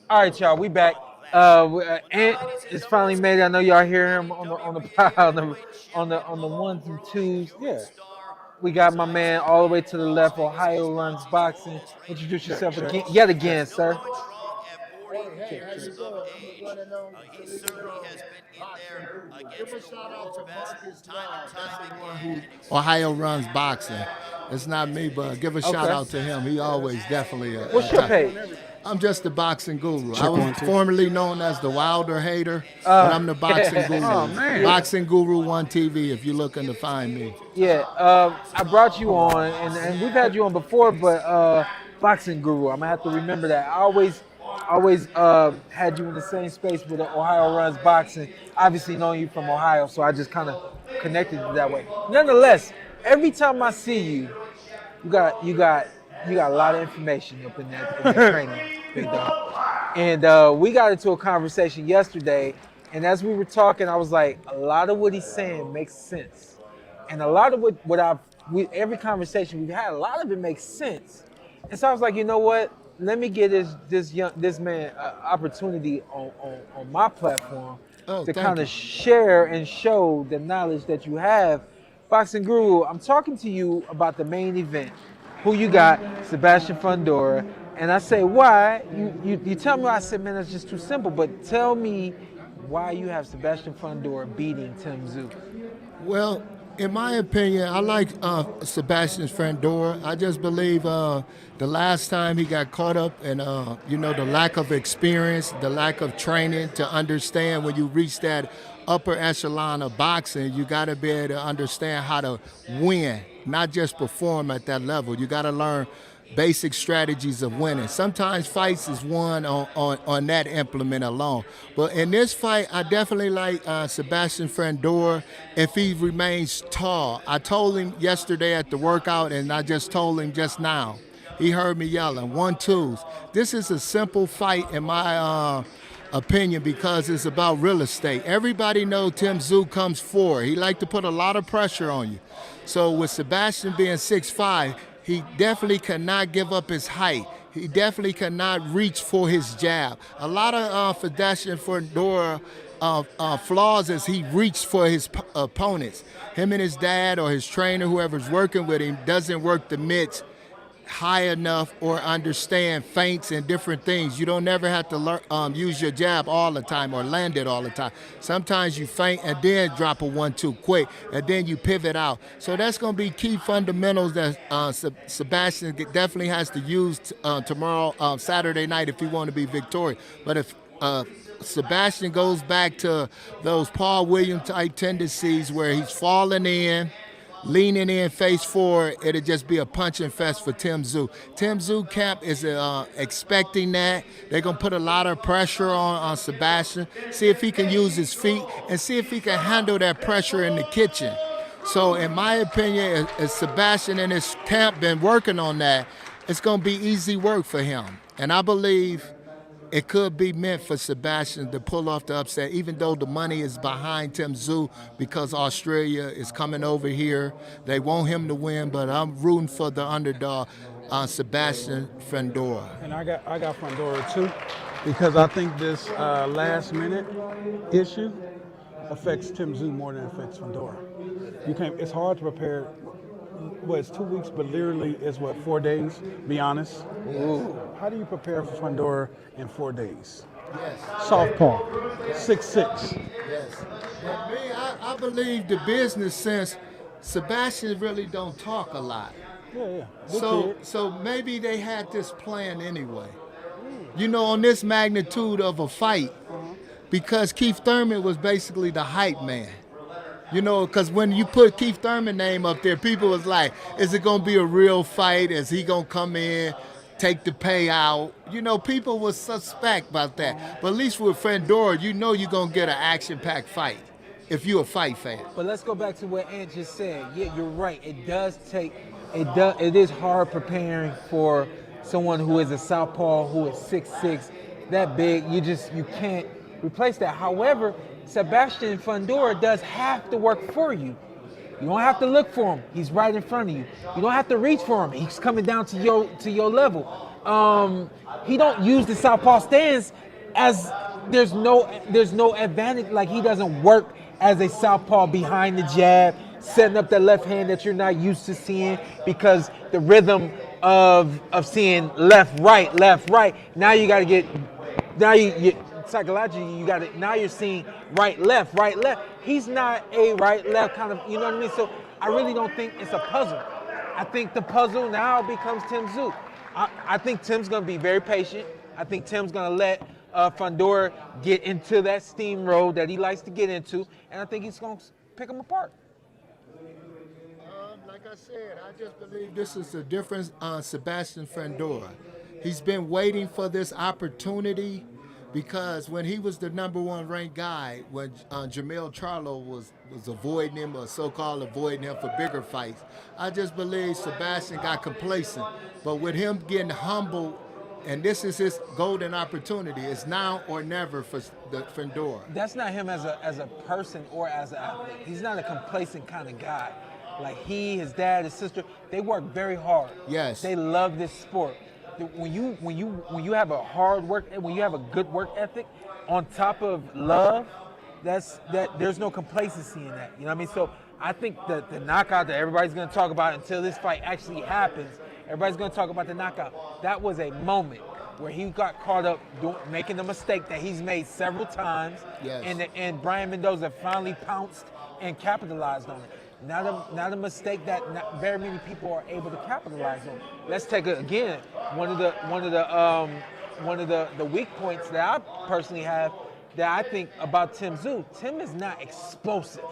All right, y'all, we back. Ant is finally made it. I know y'all hear him on the ones and twos. Yeah, we got my man all the way to the left. Ohio runs boxing. Introduce Check, yourself check, again, yet check. again, sir. Hey, Check, how check. you doing? I'm running on the leader of boxing guru. Give a shout out to Marcus Love. That's the one who Ohio runs boxing. It's not me, but give a shout Okay. out to him. He always definitely a What's your top. page? I'm just the boxing guru. I Check was one, two. formerly known as the Wilder Hater, but I'm the boxing Oh guru. man. Boxing Guru One TV. If you're looking to find me. Yeah, I brought you on, and we've had you on before, but boxing guru. I'm gonna have to remember that. I always had you in the same space with Ohio runs boxing. Obviously, knowing you from Ohio, so I just kind of connected it that way. Nonetheless, every time I see you, you got a lot of information up in that training, big dog. And we got into a conversation yesterday, and as we were talking, I was like, a lot of what he's saying makes sense. And a lot of every conversation we've had, a lot of it makes sense. And so I was like, you know what? Let me get this man opportunity on my platform Oh, to thank kind you. of share and show the knowledge that you have. Boxing Guru, I'm talking to you about the main event. Who you got? Sebastian Fundora. And I say, why? You tell me, I said, man, that's just too simple. But tell me why you have Sebastian Fundora beating Tsyzu. Well, in my opinion, I like Sebastian Fundora. I just believe the last time he got caught up in, the lack of experience, the lack of training to understand when you reach that upper echelon of boxing, you got to be able to understand how to win, not just perform at that level. You got to learn basic strategies of winning. Sometimes fights is won on that implement alone. But in this fight, I definitely like Sebastian Fundora if he remains tall. I told him yesterday at the workout, and I just told him just now. He heard me yelling, 1-2s. This is a simple fight in my opinion because it's about real estate. Everybody knows Tsyzu comes forward. He like to put a lot of pressure on you. So with Sebastian being 6'5", he definitely cannot give up his height. He definitely cannot reach for his jab. A lot of Sebastian Fundora flaws is he reached for his opponents. Him and his dad or his trainer, whoever's working with him, doesn't work the mitts high enough or understand feints and different things. You don't never have to learn, use your jab all the time or land it all the time. Sometimes you feint and then drop a 1-2 quick, and then you pivot out. So that's going to be key fundamentals that Sebastian definitely has to use tomorrow, Saturday night, if he want to be victorious. But if Sebastian goes back to those Paul Williams type tendencies where he's falling in, leaning in face forward, it'll just be a punching fest for Tsyzu. Tsyzu camp is expecting that. They're going to put a lot of pressure on Sebastian, see if he can use his feet, and see if he can handle that pressure in the kitchen. So in my opinion, if Sebastian and his camp been working on that, it's going to be easy work for him. And I believe it could be meant for Sebastian to pull off the upset, even though the money is behind Tsyzu because Australia is coming over here. They want him to win, but I'm rooting for the underdog, Sebastian Fundora. And I got Fundora too, because I think this last minute issue affects Tsyzu more than it affects Fundora. It's hard to prepare. Well, it's 2 weeks, but literally it's 4 days. Be honest. Ooh. How do you prepare for Fundora in 4 days? Yes. Southpaw, 6'6". Yes. But me, I believe the business sense, Sebastian really don't talk a lot. Yeah. Good kid. So maybe they had this plan anyway. On this magnitude of a fight, because Keith Thurman was basically the hype man. Because when you put Keith Thurman's name up there, people was like, is it going to be a real fight? Is he going to come in, take the payout? People was suspect about that. But at least with Fundora, you're going to get an action-packed fight if you're a fight fan. But let's go back to what Ant just said. Yeah, you're right. It is hard preparing for someone who is a southpaw, who is 6'6", that big. You can't replace that. However, Sebastian Fundora does have to work for you. You don't have to look for him. He's right in front of you. You don't have to reach for him. He's coming down to your level. he don't use the southpaw stance as there's no advantage. Like he doesn't work as a southpaw behind the jab, setting up the left hand that you're not used to seeing because the rhythm of seeing left right. Now you got to get now you psychologically you got it. Now you're seeing right left. He's not a right left kind of, you know what I mean. So I really don't think it's a puzzle. I think the puzzle now becomes Tsyzu. I think Tim's going to be very patient. I think Tim's going to let Fundora get into that steamroll that he likes to get into, and I think he's going to pick him apart. Like I said, I just believe this is the difference on Sebastian Fundora. He's been waiting for this opportunity because when he was the #1 ranked guy, when Jamel Charlo was avoiding him or so-called avoiding him for bigger fights, I just believe Sebastian got complacent. But with him getting humble, and this is his golden opportunity, it's now or never for the Fundora. That's not him as a person or as an athlete. He's not a complacent kind of guy. Like his dad, his sister, they work very hard. Yes. They love this sport. When you have a hard work, when you have a good work ethic, on top of love, there's no complacency in that. You know what I mean? So I think the knockout that everybody's going to talk about until this fight actually happens, everybody's going to talk about the knockout. That was a moment where he got caught up making a mistake that he's made several times, yes. and Brian Mendoza finally pounced and capitalized on it. Not a mistake that not very many people are able to capitalize on. Let's take again one of the weak points that I personally have that I think about Tsyzu. Tim is not explosive.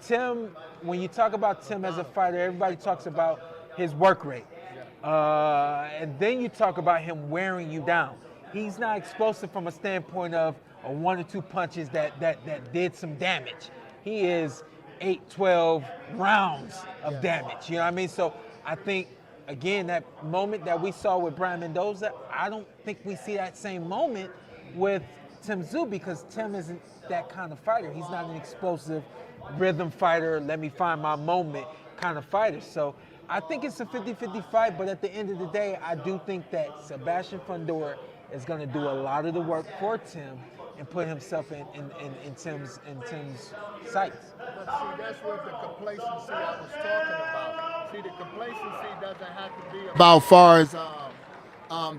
Tim, when you talk about Tim as a fighter, everybody talks about his work rate, and then you talk about him wearing you down. He's not explosive from a standpoint of 1 or 2 punches that did some damage. He is 8-12 rounds of damage. You know what I mean? So I think, again, that moment that we saw with Brian Mendoza, I don't think we see that same moment with Tsyzu because Tim isn't that kind of fighter. He's not an explosive rhythm fighter, let me find my moment kind of fighter. So I think it's a 50-50 fight, but at the end of the day, I do think that Sebastian Fundora is going to do a lot of the work for Tim and put himself in Tim's sights. But see, that's what the complacency I was talking about. See, the complacency doesn't have to be about far as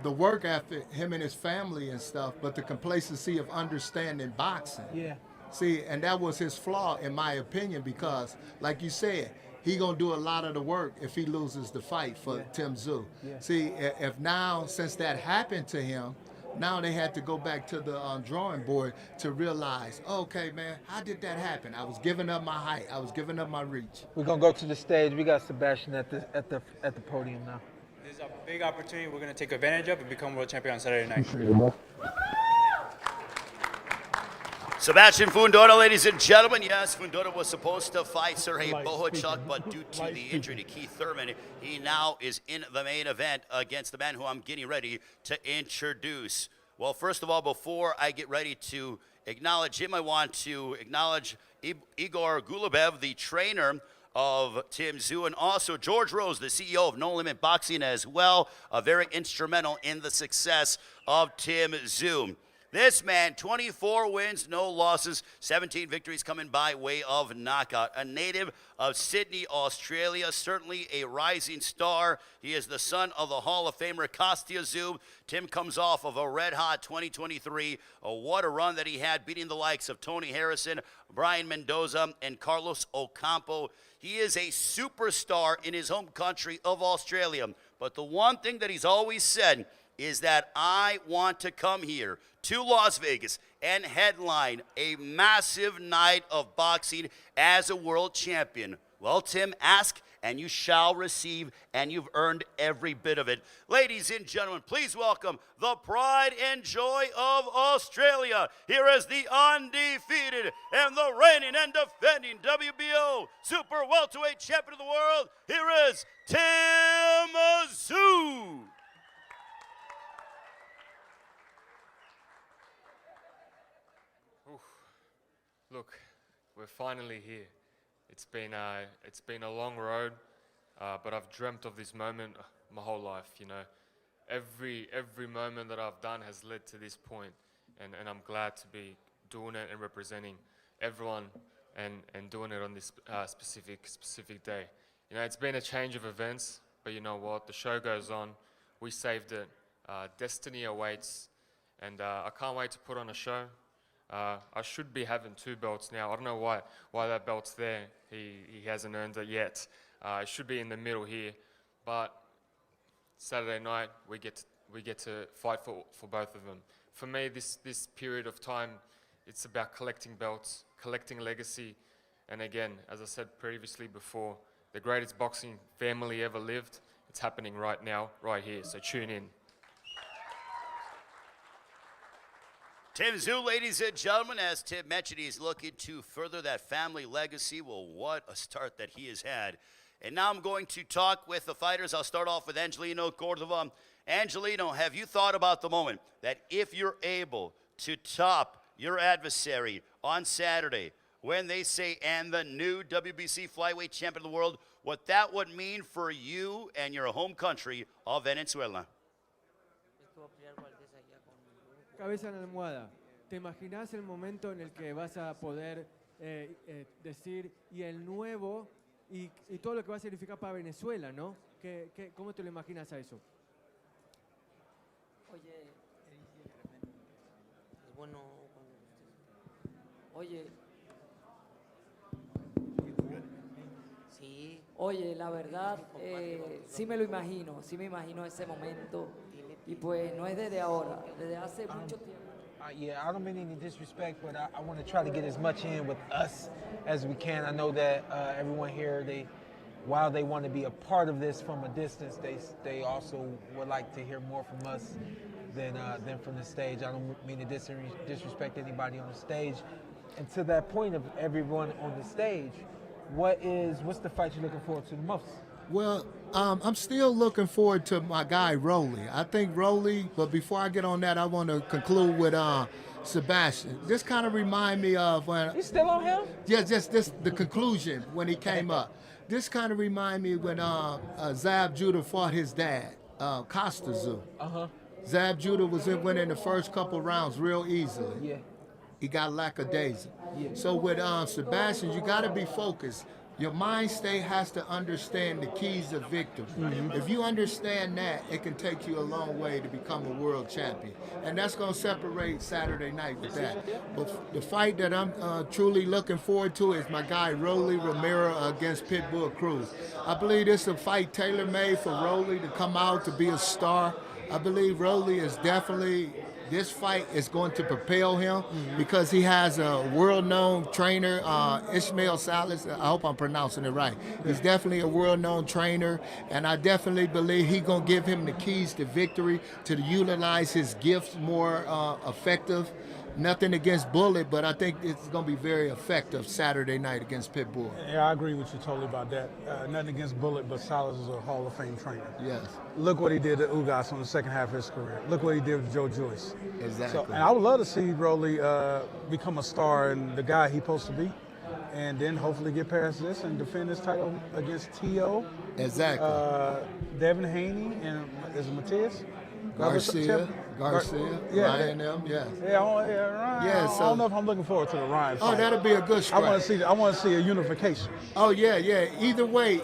the work ethic, him and his family and stuff, but the complacency of understanding boxing. Yeah. See, and that was his flaw, in my opinion, because, like you said, he gonna do a lot of the work if he loses the fight for Tsyzu. Yeah. See, if now, since that happened to him, now they had to go back to the drawing board to realize, okay, man, how did that happen? I was giving up my height. I was giving up my reach. We're gonna go to the stage. We got Sebastian at the podium now. This is a big opportunity we're going to take advantage of and become world champion on Saturday night. Sebastian Fundora, ladies and gentlemen. Yes, Fundora was supposed to fight Sergey Bohachuk, but due to the injury to Keith Thurman, he now is in the main event against the man who I'm getting ready to introduce. Well, first of all, before I get ready to acknowledge him, I want to acknowledge Igor Gulubev, the trainer of Tsyzu, and also George Rose, the CEO of No Limit Boxing as well, very instrumental in the success of Tsyzu. This man, 24 wins, no losses, 17 victories coming by way of knockout. A native of Sydney, Australia, certainly a rising star. He is the son of the Hall of Famer Tsyzu. Tim comes off of a red-hot 2023. What a run that he had, beating the likes of Tony Harrison, Brian Mendoza, and Carlos Ocampo. He is a superstar in his home country of Australia. But the one thing that he's always said is that I want to come here to Las Vegas and headline a massive night of boxing as a world champion. Well, Tim, ask and you shall receive, and you've earned every bit of it. Ladies and gentlemen, please welcome the pride and joy of Australia. Here is the undefeated and the reigning and defending WBO Super Welterweight Champion of the world. Here is Tsyzu. Look, we're finally here. It's been a long road, but I've dreamt of this moment my whole life. You know, every moment that I've done has led to this point, and I'm glad to be doing it and representing everyone and doing it on this specific day. You know, it's been a change of events, but you know what? The show goes on. We saved it. Destiny awaits, and I can't wait to put on a show. I should be having 2 belts now. I don't know why that belt's there. He hasn't earned it yet. It should be in the middle here, but Saturday night we get to fight for both of them. For me, this period of time, it's about collecting belts, collecting legacy, and again, as I said previously before, the greatest boxing family ever lived. It's happening right now, right here. So tune in. Tsyzu, ladies and gentlemen, as Tim mentioned, he's looking to further that family legacy. Well, what a start that he has had. And now I'm going to talk with the fighters. I'll start off with Angelino Cordova. Angelino, have you thought about the moment that if you're able to top your adversary on Saturday, when they say, and the new WBC flyweight champion of the world, what that would mean for you and your home country of Venezuela? Cabeza en la almohada. ¿Te imaginas el momento en el que vas a poder decir y el nuevo y todo lo que va a significar para Venezuela, ¿no? ¿Cómo te lo imaginas a eso? Oye, es bueno oye, sí. Oye, la verdad, sí me lo imagino, sí me imagino ese momento. Y pues no es desde ahora, desde hace mucho tiempo. Yeah, I don't mean any disrespect, but I want to try to get as much in with us as we can. I know that everyone here, while they want to be a part of this from a distance, they also would like to hear more from us than from the stage. I don't mean to disrespect anybody on the stage. And to that point of everyone on the stage, what's the fight you're looking forward to the most? Well, I'm still looking forward to my guy Rolly. I think Rolly, but before I get on that, I want to conclude with Sebastian. This kind of remind me of when... You still on him? Yeah, just the conclusion when he came up. This kind of remind me when Zab Judah fought his dad, Tsyzu. Uh-huh. Zab Judah was winning the first couple rounds real easily. Yeah. He got lackadaisy. Yeah. So with Sebastian, you got to be focused. Your mind state has to understand the keys of victory. Mm-hmm. If you understand that, it can take you a long way to become a world champion. And that's going to separate Saturday night with that. But the fight that I'm truly looking forward to is my guy Rolly Romero against Pitbull Cruz. I believe this is a fight tailor-made for Rolly to come out to be a star. I believe Rolly is definitely... This fight is going to propel him because he has a world-known trainer, Ishmael Salas. I hope I'm pronouncing it right. He's definitely a world-known trainer, and I definitely believe he's going to give him the keys to victory, to utilize his gifts more effective. Nothing against Bullet, but I think it's going to be very effective Saturday night against Pitbull. Yeah, I agree with you totally about that. Nothing against Bullet, but Salas is a Hall of Fame trainer. Yes. Look what he did to Ugas on the second half of his career. Look what he did with Joe Joyce. Exactly. So, and I would love to see Rolly become a star and the guy he's supposed to be, and then hopefully get past this and defend his title against T.O. Exactly. Devin Haney and is it Matias? Garcia, yeah, Ryan, them, yes. Yeah, Ryan. Yeah, I don't know if I'm looking forward to the Ryan fight. Oh, that'll be a good strike. I want to see a unification. Oh, yeah. Either way,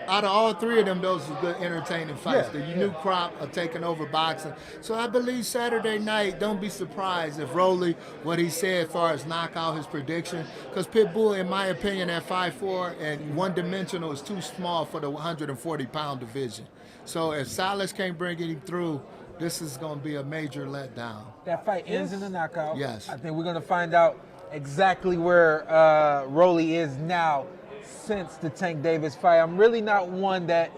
out of all three of them, those are good, entertaining fights. Yeah, the new crop are taking over boxing. So I believe Saturday night, don't be surprised if Rolly, what he said as far as knock out his prediction, because Pitbull, in my opinion, at 5'4" and one-dimensional is too small for the 140-pound division. So if Salas can't bring him through, this is going to be a major letdown. That fight ends in a knockout. Yes. I think we're going to find out exactly where Rolly is now since the Tank Davis fight. I'm really not one that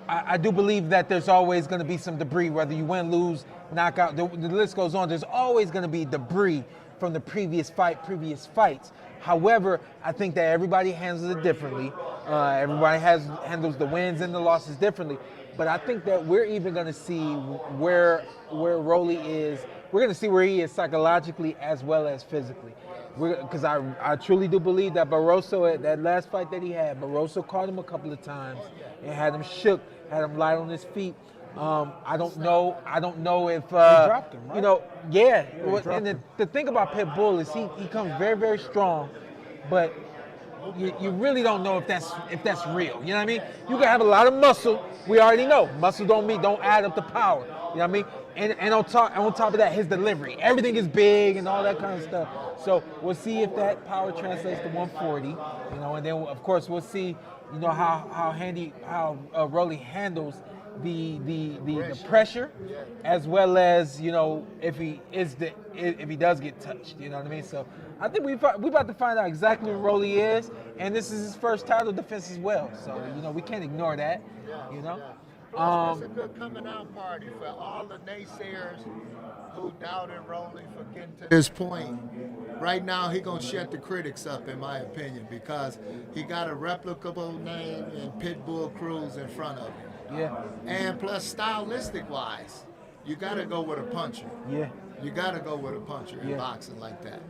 I do believe that there's always going to be some debris, whether you win, lose, knockout. The list goes on. There's always going to be debris from the previous fights. However, I think that everybody handles it differently. Everybody handles the wins and the losses differently. But I think that we're even going to see where Rolly is. We're going to see where he is psychologically as well as physically. Because I truly do believe that Barroso, that last fight that he had, Barroso caught him a couple of times and had him shook, had him light on his feet. I don't know. I don't know if dropped him, right? you know. Yeah. he Well, dropped and him. the thing about Pitbull is he comes very, very strong, but you really don't know if that's real. You know what I mean? You can have a lot of muscle. We already know muscle don't add up the power. You know what I mean? And on top of that, his delivery, everything is big and all that kind of stuff. So we'll see if that power translates to 140. You know, and then of course we'll see. You know how Rolly handles the pressure, as well as if he does get touched. You know what I mean? So I think we about to find out exactly what Rolly is, and this is his first title defense as well. So we can't ignore that. You know. Plus, it's a good coming out party for all the naysayers who doubted Rolly for getting to this point. Right now, he gonna shut the critics up, in my opinion, because he got a replicable name in Pitbull Cruz in front of him. Yeah. And plus, stylistic wise, you gotta go with a puncher. Yeah. You gotta go with a puncher in Yeah. boxing like that.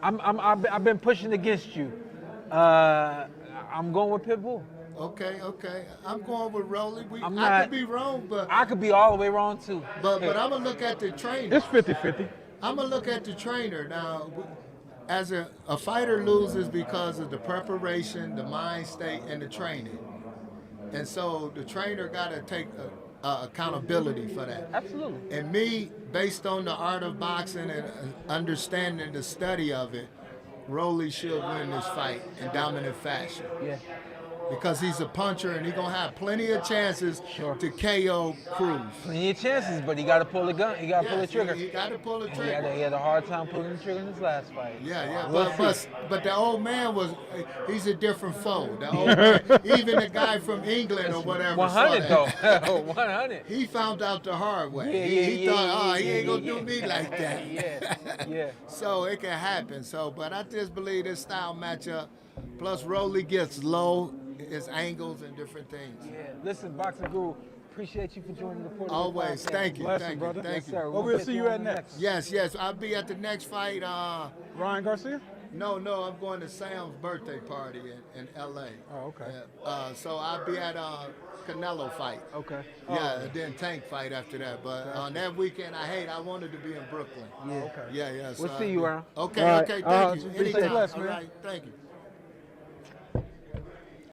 I've been pushing against you. I'm going with Pitbull. Okay. I'm going with Rolly. I not- could be wrong, but I could be all the way wrong too. I'm gonna look at the trainer. It's 50-50. I'm gonna look at the trainer now. As a fighter loses because of the preparation, the mind state, and the training, and so the trainer got to take accountability for that. Absolutely. And me, based on the art of boxing and understanding the study of it, Rolly should win this fight in dominant fashion. Yeah. Because he's a puncher and he's gonna have plenty of chances Sure. to KO Cruz. Plenty of chances, but he got to pull the gun. He got to pull the trigger. He got to pull the And trigger. he had a hard time pulling the trigger in his last fight. Yeah, We'll but the old man he's a different foe. The old man, even the guy from England or whatever. 100 saw that. though. 100. He found out the hard way. Yeah, he thought, he ain't gonna yeah. do me like that. Yeah. So it can happen. But I just believe this style matchup. Plus, Rolly gets low, his angles and different things. Yeah. Listen, Boxing Guru, appreciate you for joining the Puerto Rico Always, podcast. thank you, Bless you, thank brother. you, thank Yes, you. sir. Where we'll see you at next. Yes, I'll be at the next fight. Ryan Garcia? No, I'm going to Sam's birthday party in L.A. Oh, okay. So I'll be at Canelo fight. Okay. Yeah, and then Tank fight after that. But on that weekend, I wanted to be in Brooklyn. Yeah. Okay. Yeah. So We'll see you around. Okay, All right. thank you. Stay Anytime. blessed, All man. right, thank you.